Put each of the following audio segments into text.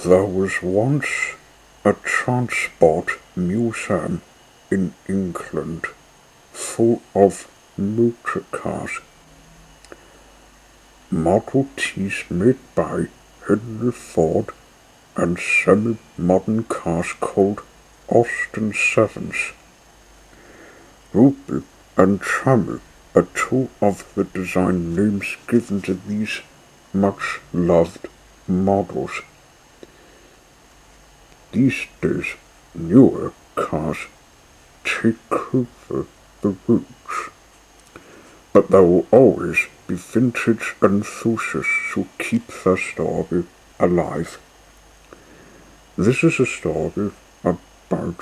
There was once a transport museum in England full of motor cars. Model Ts made by Henry Ford and semi-modern cars called Austin Sevens. Ruby and Trammy are two of the design names given to these much-loved models. These days, newer cars take over the routes, but there will always be vintage enthusiasts who keep their story alive. This is a story about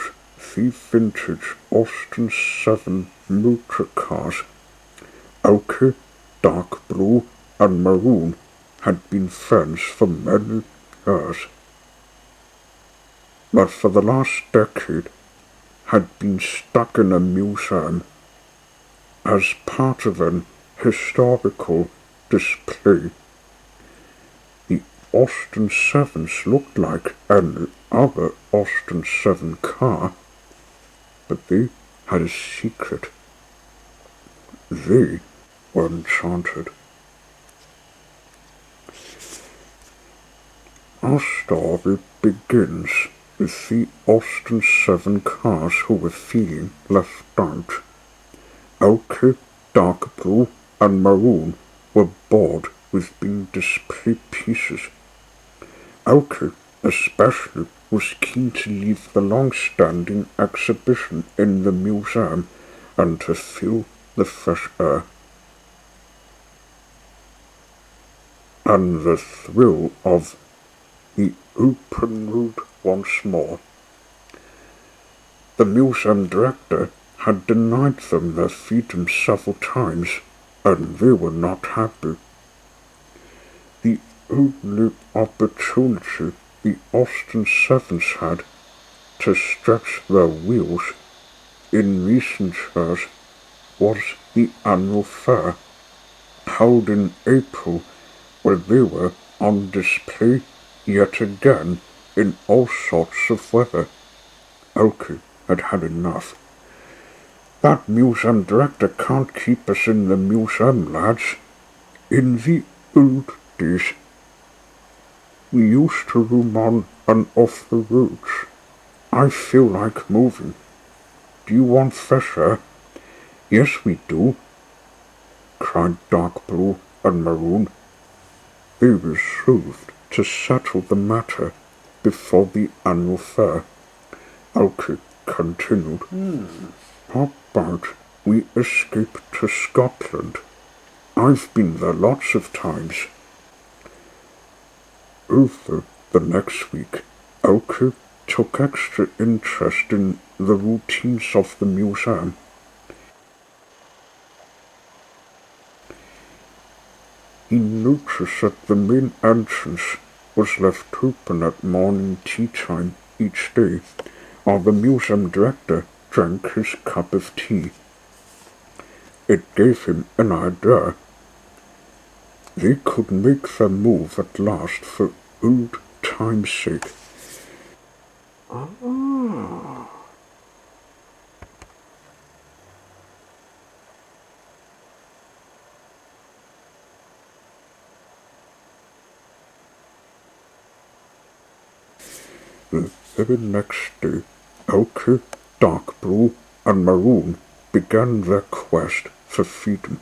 the vintage Austin 7 motor cars. Ochre, dark blue, and maroon had been friends for many years, but for the last decade had been stuck in a museum as part of an historical display. The Austin 7s looked like any other Austin 7 car, but they had a secret. They were enchanted. Our story begins with the Austin 7 cars who were feeling left out. Ochre, dark blue, and maroon were bored with being display pieces. Ochre, especially, was keen to leave the long-standing exhibition in the museum and to feel the fresh air and the thrill of the open road once more. The museum director had denied them their freedom several times, and they were not happy. The only opportunity the Austin Sevens had to stretch their wheels in recent years was the annual fair, held in April, where they were on display yet again in all sorts of weather. Oki had had enough. That museum director can't keep us in the museum, lads. In the old days, we used to roam on and off the roads. I feel like moving. Do you want fresh air? Yes, we do, cried dark blue and maroon. They resolved to settle the matter before the annual fair. Alki continued. How about we escape to Scotland? I've been there lots of times. Over the next week, Alki took extra interest in the routines of the museum. He noticed that the main entrance was left open at morning tea time each day, while the museum director drank his cup of tea. It gave him an idea. They could make their move at last for old time's sake. The very next day, ochre, dark blue, and maroon began their quest for freedom.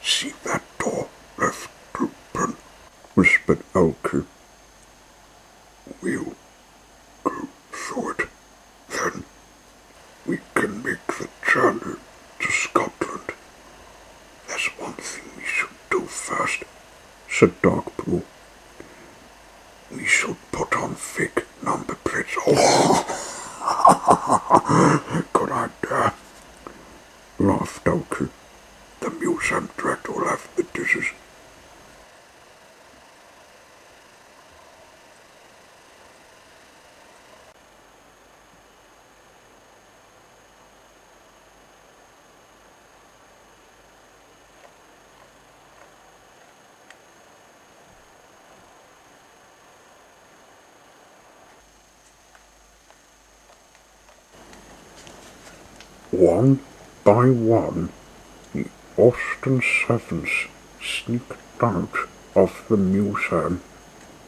See that door left open, whispered ochre. We'll go through it. Then we can make the journey to Scotland. There's one thing we should do first, said dark blue. We should put on fake number plates. Good idea, laughed Oki. The museum director will have the dishes. One by one, the Austin Sevens sneaked out of the museum,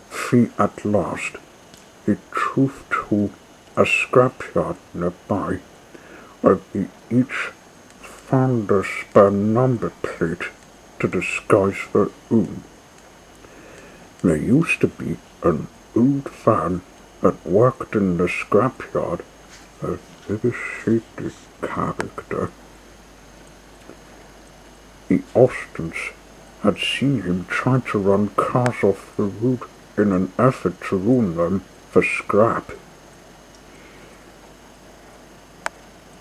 free at last. They drove to a scrapyard nearby, where they each found a spare number plate to disguise their own. There used to be an old van that worked in the scrapyard, a very shady character. The Austins had seen him try to run cars off the road in an effort to ruin them for scrap.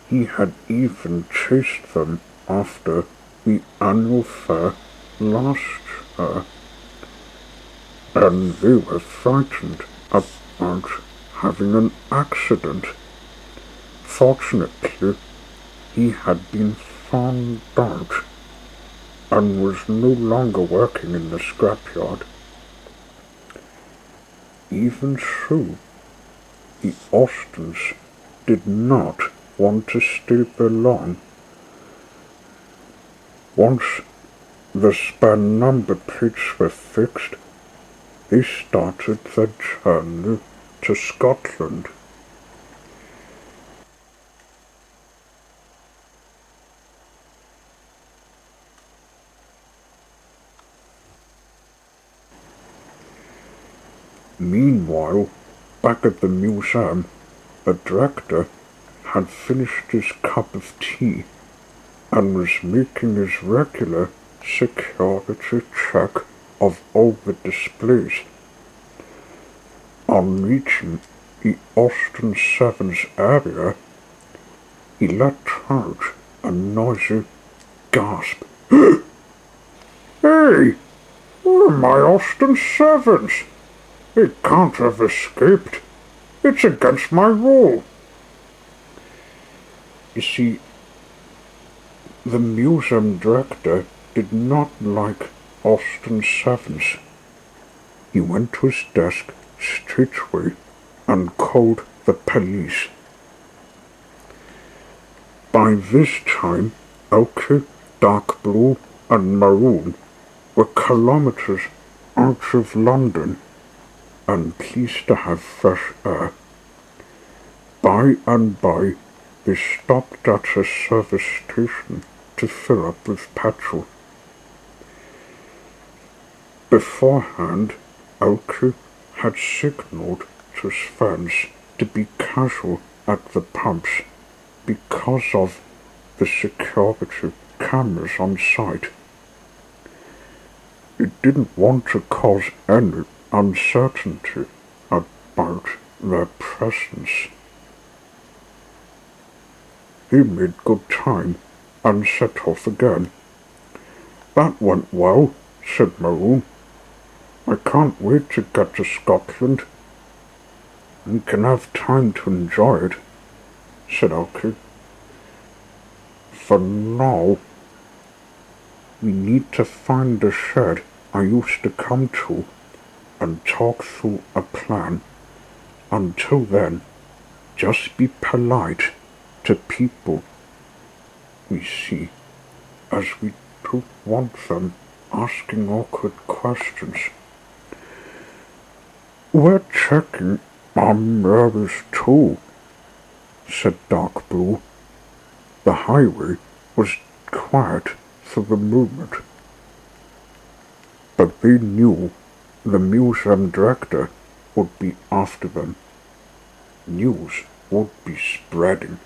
He had even chased them after the annual fair last year, and they were frightened about having an accident. Fortunately, he had been found out and was no longer working in the scrapyard. Even so, the Austins did not want to stay there long. Once the spare number plates were fixed, they started their journey to Scotland. Meanwhile, back at the museum, the director had finished his cup of tea and was making his regular security check of all the displays. On reaching the Austin Sevens area, he let out a noisy gasp. Hey! Where are my Austin Sevens? It can't have escaped. It's against my rule. You see, the museum director did not like Austin Sevens. He went to his desk straightway and called the police. By this time, Elke, Dark Blue, and Maroon were kilometers out of London and pleased to have fresh air. By and by, they stopped at a service station to fill up with petrol. Beforehand, Elke had signalled to his friends to be casual at the pubs because of the security cameras on site. He didn't want to cause any uncertainty about their presence. He made good time and set off again. That went well, said Maroon. I can't wait to get to Scotland. We can have time to enjoy it, said Elke. For now, we need to find the shed I used to come to and talk through a plan. Until then, just be polite to people we see, as we don't want them asking awkward questions. We're checking on Mary's too, said Dark Blue. The highway was quiet for the moment, but they knew the museum director would be after them. News would be spreading.